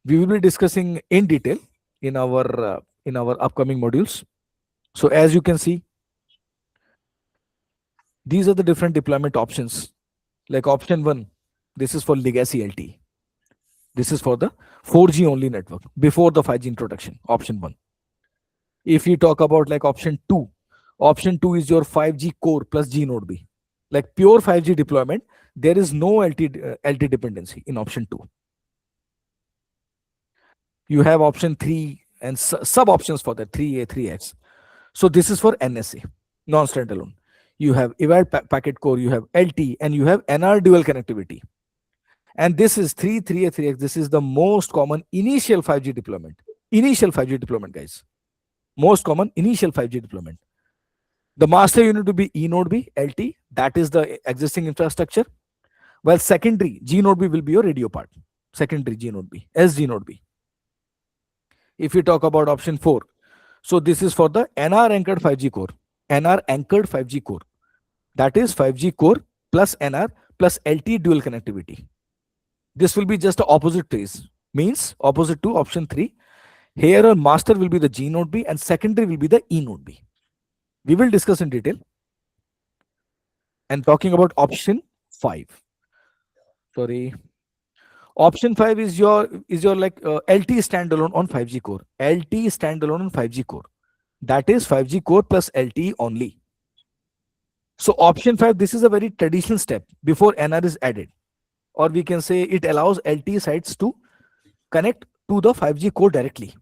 We will be discussing in detail in our upcoming modules. So as you can see, these are the different deployment options. Like option 1, this is for legacy LTE. This is for the 4G only network before the 5G introduction, option 1. If you talk about like option 2 is your 5G core plus G node B. like pure 5G deployment, there is no LT dependency in option 2. You have option 3 and sub options for that 3A, 3X. So this is for NSA, non-standalone. You have evade packet core, you have LT, and you have NR dual connectivity. And this is 3A, 3X. This is the most common initial 5G deployment. Initial 5G deployment, guys. Most common initial 5G deployment. The master unit to be E node B, LT. That is the existing infrastructure. While secondary G node B will be your radio part. Secondary G node B, SG node B. If you talk about option 4, so this is for the NR anchored 5G core. NR anchored 5G core. That is 5G core plus NR plus LT dual connectivity. This will be just the opposite phase, means opposite to option 3. Here our master will be the G node B and secondary will be the E node B. We will discuss in detail. And talking about option 5. Sorry. Option 5 is your like LT standalone on 5G core. LT standalone on 5G core. That is 5G core plus LTE only. So option 5, this is a very traditional step before NR is added. Or we can say it allows LTE sites to connect to the 5G core directly.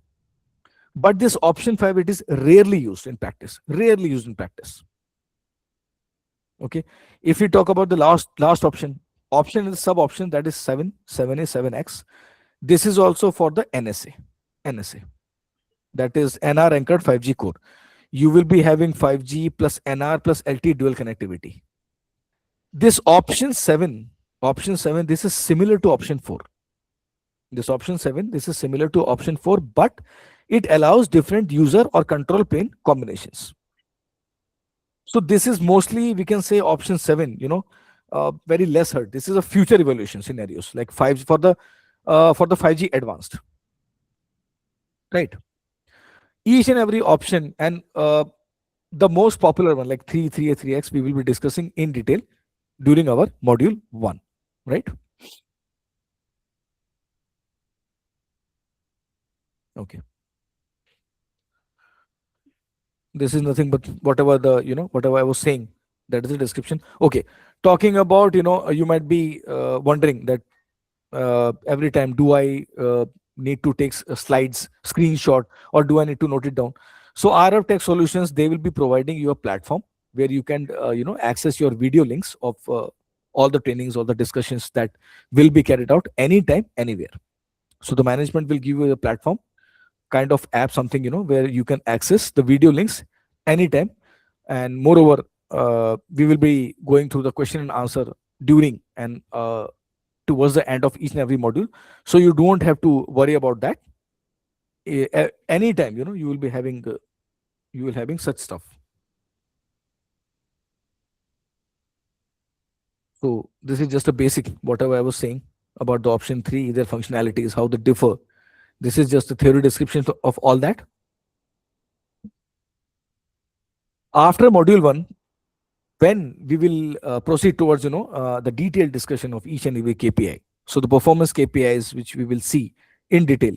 But this option 5, it is rarely used in practice. Rarely used in practice. Okay. If we talk about the last option, option is sub option, that is 7A, 7X. This is also for the NSA. That is NR anchored 5G core. You will be having 5G plus NR plus LT dual connectivity. This option 7, this is similar to option 4. This option 7, this is similar to option 4, but it allows different user or control plane combinations. So this is mostly, we can say option 7, very less heard. This is a future evaluation scenarios, like 5 for the 5G advanced. Right. Each and every option, and the most popular one, like 3A, 3X, we will be discussing in detail during our module 1, right? Okay. This is nothing but whatever whatever I was saying, that is the description. Okay. Talking about, you might be wondering that every time, do I need to take slides, screenshot, or do I need to note it down? So RF Tech Solutions, they will be providing you a platform where you can, access your video links of all the trainings, all the discussions that will be carried out anytime, anywhere. So the management will give you a platform, kind of app, something, where you can access the video links anytime. And moreover, we will be going through the question and answer during and towards the end of each and every module. So you don't have to worry about that. Anytime, you will be having, such stuff. So this is just a basic, whatever I was saying about the option 3, their functionalities, how they differ. This is just a theory description of all that. After module 1, when we will proceed towards, the detailed discussion of each and every KPI. So the performance KPIs, which we will see in detail.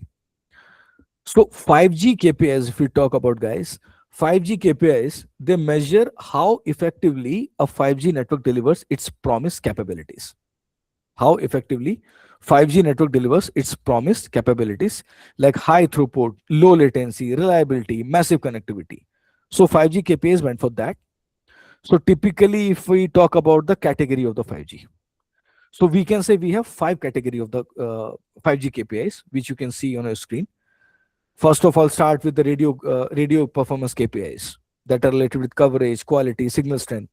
So 5G KPIs, if we talk about, guys, 5G KPIs, they measure how effectively a 5G network delivers its promised capabilities. How effectively 5G network delivers its promised capabilities, like high throughput, low latency, reliability, massive connectivity. So 5G KPI is meant for that. So typically, if we talk about the category of the 5G, so we can say we have 5 category of the 5G KPIs, which you can see on your screen. First of all, start with the radio performance KPIs that are related with coverage, quality, signal strength.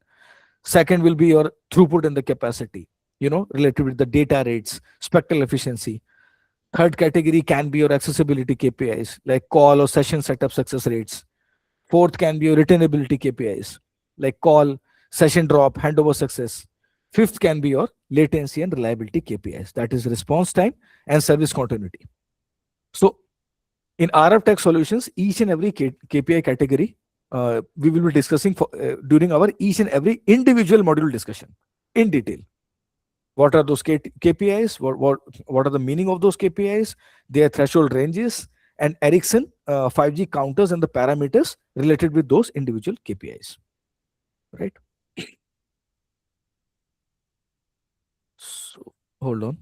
Second will be your throughput and the capacity, related with the data rates, spectral efficiency. Third category can be your accessibility KPIs, like call or session setup success rates. Fourth can be your retainability KPIs, like call, session drop, handover success. Fifth can be your latency and reliability KPIs, that is response time and service continuity. So in RF Tech Solutions, each and every KPI category, we will be discussing during our each and every individual module discussion in detail. What are those KPIs? What are the meaning of those KPIs? Their threshold ranges, and Ericsson 5G counters and the parameters related with those individual KPIs. Right? Hold on.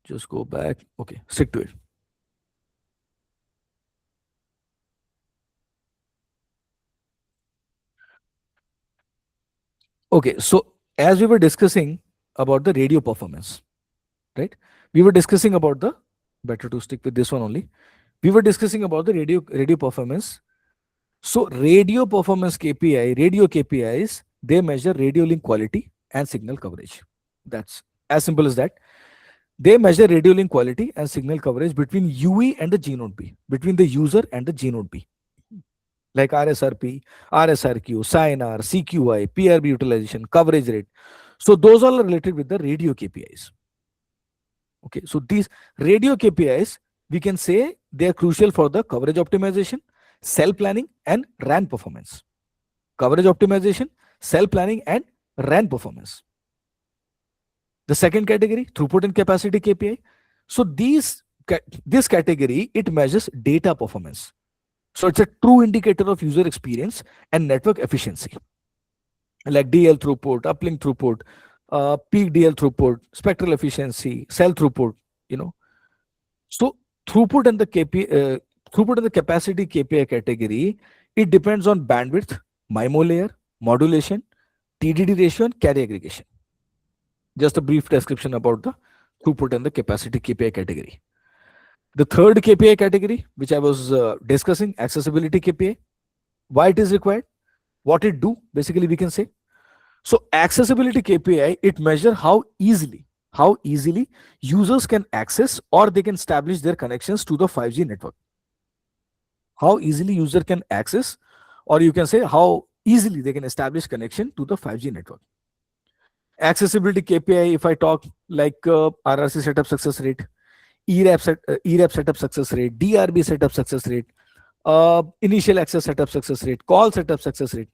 Just go back. Okay, stick to it. Okay, so as we were discussing about the radio performance, right? We were discussing about the, better to stick with this one only. We were discussing about the radio performance. So radio performance KPI, radio KPIs, they measure radio link quality and signal coverage. That's as simple as that. They measure radio link quality and signal coverage between UE and the G node B, between the user and the G node B, like RSRP, RSRQ, SINR, CQI, PRB utilization, coverage rate. So those all are related with the radio KPIs. Okay, so these radio KPIs, we can say they are crucial for the coverage optimization, cell planning, and RAN performance. Coverage optimization, cell planning, and RAN performance. The second category, throughput and capacity KPI. So this category, it measures data performance. So it's a true indicator of user experience and network efficiency, like DL throughput, uplink throughput, peak DL throughput, spectral efficiency, cell throughput. So throughput and the throughput and the capacity KPI category, it depends on bandwidth, MIMO layer, modulation, TDD ratio, and carry aggregation. Just a brief description about the throughput and the capacity KPI category. The third KPI category, which I was discussing, accessibility KPI. Why it is required? What it do? Basically, we can say. So accessibility KPI, it measures how easily users can access or they can establish their connections to the 5G network. How easily user can access, or you can say how easily they can establish connection to the 5G network. Accessibility KPI, if I talk like RRC setup success rate, ERAP setup success rate, DRB setup success rate, initial access setup success rate, call setup success rate.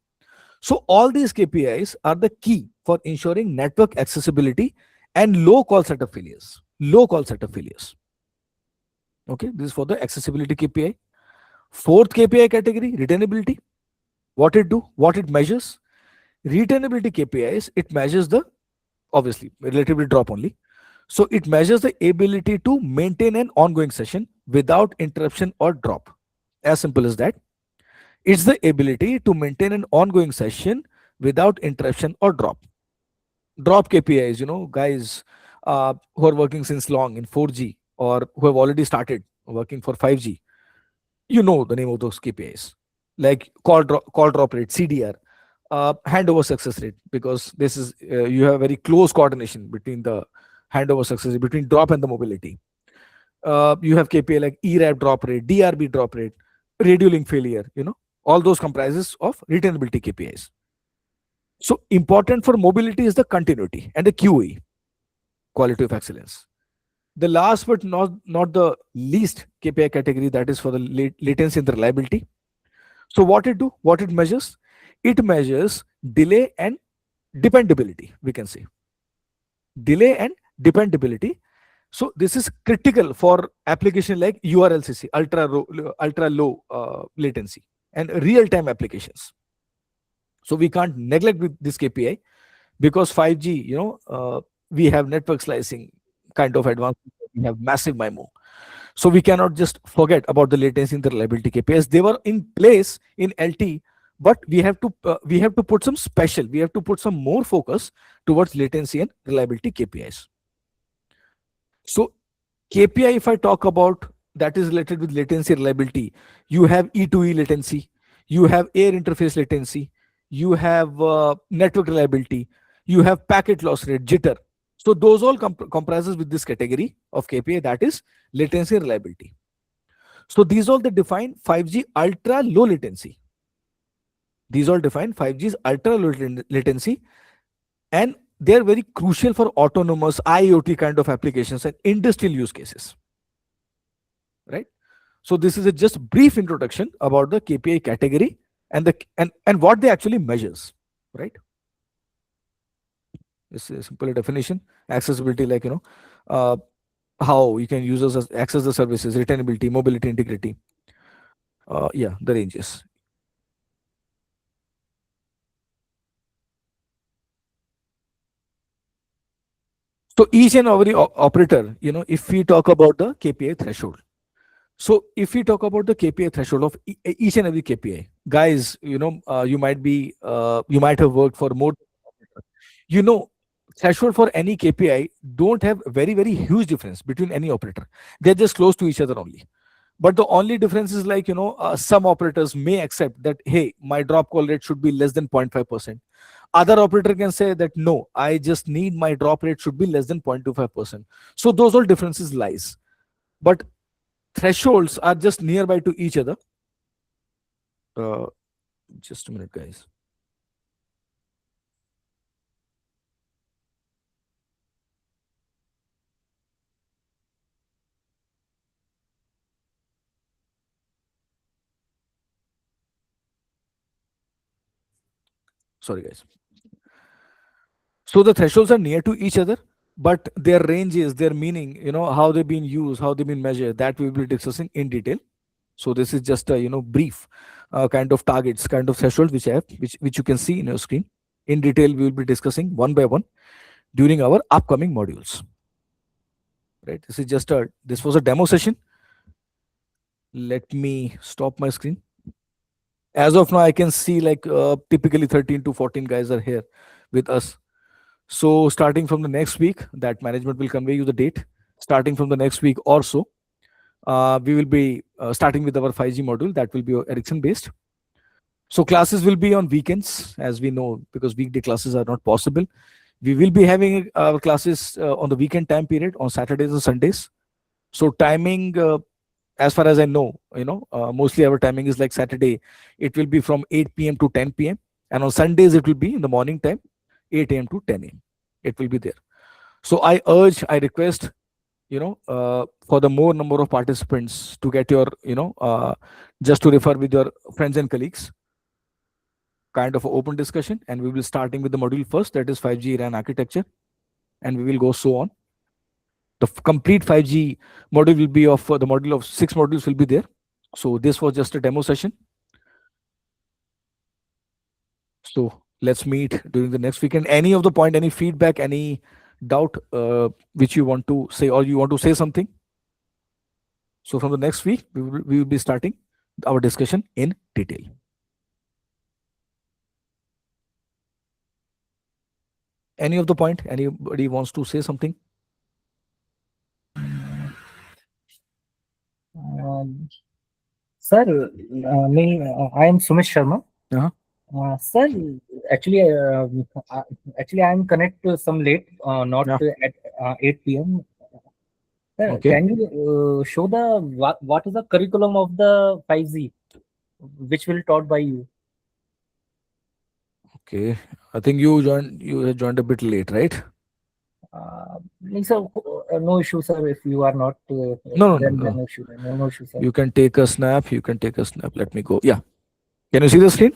So all these KPIs are the key for ensuring network accessibility and low call setup failures. Okay, this is for the accessibility KPI. Fourth KPI category, retainability. What it do? What it measures? Retainability KPIs, it measures the, obviously, relatively drop only. So it measures the ability to maintain an ongoing session without interruption or drop. As simple as that. It's the ability to maintain an ongoing session without interruption or drop. Drop KPIs, guys who are working since long in 4G or who have already started working for 5G, you know the name of those KPIs, like call drop rate, CDR, handover success rate, because this is you have very close coordination between the handover success rate, between drop and the mobility. You have KPI like ERAP drop rate, DRB drop rate, radio link failure, all those comprises of retainability KPIs. So important for mobility is the continuity and the QoE, quality of excellence. The last but not the least KPI category, that is for the latency and the reliability. So what it do? What it measures? It measures delay and dependability, we can say. Delay and dependability. So this is critical for application like URLCC, ultra low latency, and real-time applications. So we can't neglect with this KPI, because 5G, we have network slicing kind of advanced. We have massive MIMO. So we cannot just forget about the latency and the reliability KPIs. They were in place in LT, but we have to put some more focus towards latency and reliability KPIs. So KPI, if I talk about, that is related with latency reliability, you have E2E latency, you have air interface latency, you have network reliability, you have packet loss rate, jitter. So those all comprises with this category of KPI, that is latency and reliability. So these all that define 5G ultra low latency. These all define 5G's ultra low latency, and they are very crucial for autonomous IoT kind of applications and industrial use cases. Right? So this is a just brief introduction about the KPI category and what they actually measures. Right? This is a simple definition. Accessibility, like how you can users access the services, retainability, mobility, integrity. Yeah, the ranges. So each and every operator, if we talk about the KPI threshold. So if we talk about the KPI threshold of each and every KPI, guys, you might have worked for more, you know, threshold for any KPI don't have very, very huge difference between any operator. They're just close to each other only. But the only difference is like, some operators may accept that, hey, my drop call rate should be less than 0.5%. Other operator can say that, no, I just need my drop rate should be less than 0.25%. So those all differences lies. But thresholds are just nearby to each other. Just a minute, guys. Sorry, guys. So the thresholds are near to each other, but their ranges, their meaning, how they've been used, how they've been measured, that we will be discussing in detail. So this is just a brief kind of targets, kind of threshold which I have, which you can see in your screen. In detail, we will be discussing one by one during our upcoming modules. Right. This was a demo session. Let me stop my screen. As of now, I can see like typically 13 to 14 guys are here with us. So starting from the next week, that management will convey you the date. Starting from the next week or so, we will be starting with our 5G module that will be Ericsson based. So classes will be on weekends, as we know, because weekday classes are not possible. We will be having our classes on the weekend time period on Saturdays and Sundays. So timing, as far as I know, mostly our timing is like Saturday. It will be from 8 p.m. to 10 p.m. And on Sundays, it will be in the morning time, 8 a.m. to 10 a.m. It will be there. So I request, for the more number of participants to get your, just to refer with your friends and colleagues, kind of an open discussion. And we will starting with the module first, that is 5G RAN architecture. And we will go so on. The complete 5G module will be of the module of 6 modules will be there. So this was just a demo session. So let's meet during the next weekend. Any of the point, any feedback, any doubt which you want to say, or you want to say something? So from the next week, we will be starting our discussion in detail. Any of the point, anybody wants to say something? Sir, I am Sumesh Sharma. Sir, actually, I am connect some late, not at 8 p.m. Sir, Okay. can you show the what is the curriculum of the 5G, which will taught by you? Okay. I think you joined a bit late, right? Sir, no issue, sir. If you are not, No. then no issue. No issue, sir. You can take a snap. Let me go. Yeah. Can you see the screen?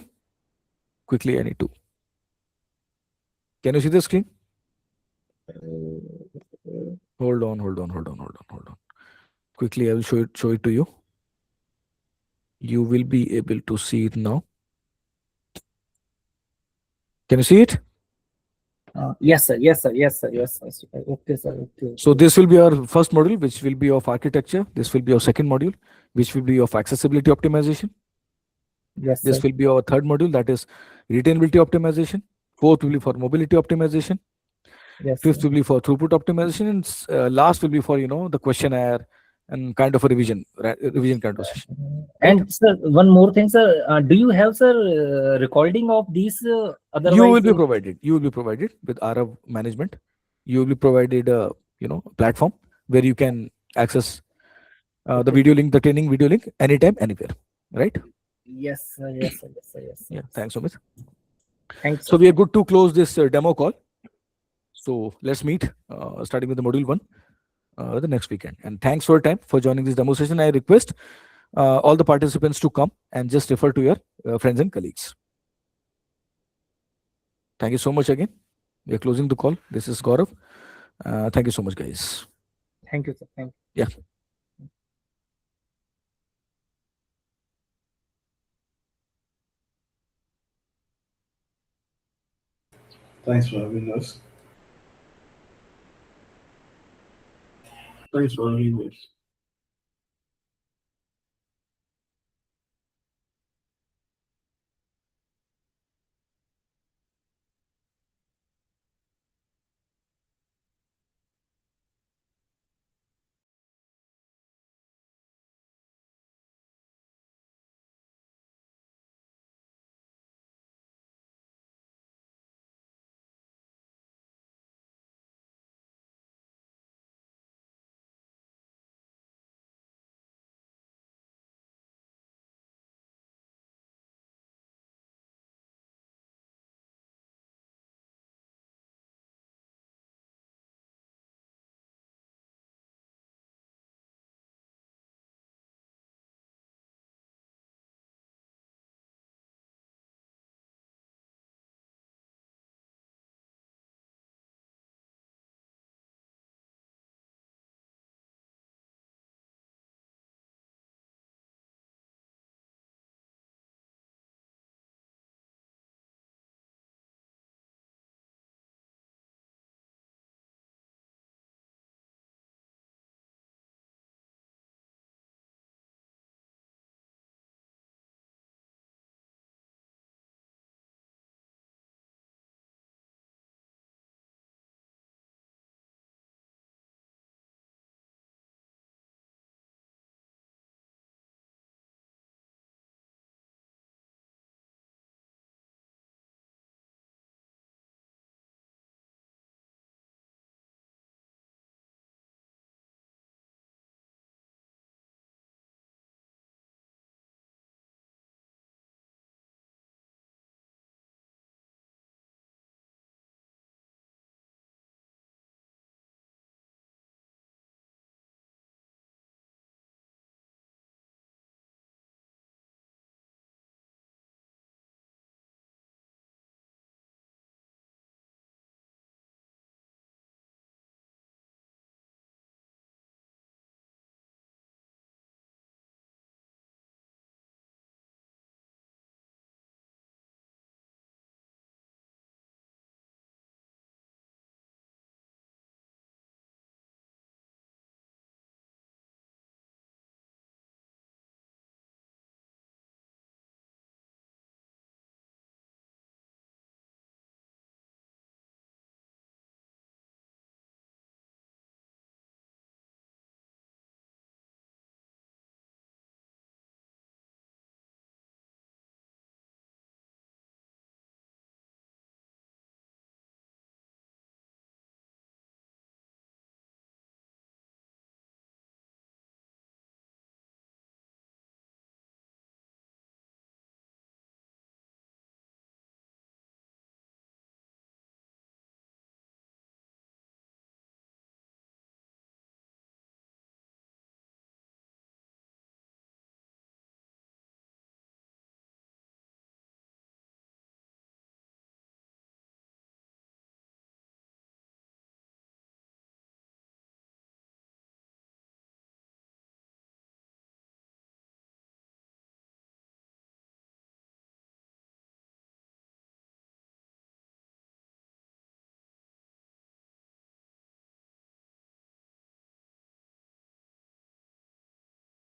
Quickly, I need to. Can you see the screen? Hold on. Quickly, I will show it to you. You will be able to see it now. Can you see it? Yes, sir. Okay, sir. Okay. So this will be our first module, which will be of architecture. This will be our second module, which will be of accessibility optimization. Yes, This sir. will be our third module, that is retainability optimization. Fourth will be for mobility optimization. Yes, Fifth sir. will be for throughput optimization, and last will be for the questionnaire and kind of a revision kind of session. And sir, one more thing, sir. Do you have, sir, recording of these? Otherwise, You will be provided with RF management. You will be provided a platform where you can access the video link, the training video link, anytime, anywhere. Right? Yes, sir. Yes, sir. Yeah. Thanks so much. Thanks. So we are good to close this demo call. So let's meet starting with the module 1 the next weekend. And thanks for your time for joining this demo session. I request all the participants to come and just refer to your friends and colleagues. Thank you so much again. We are closing the call. This is Gaurav. Thank you so much, guys. Thank you, sir. Thank you. Yeah. Thanks for having us. Thanks for this.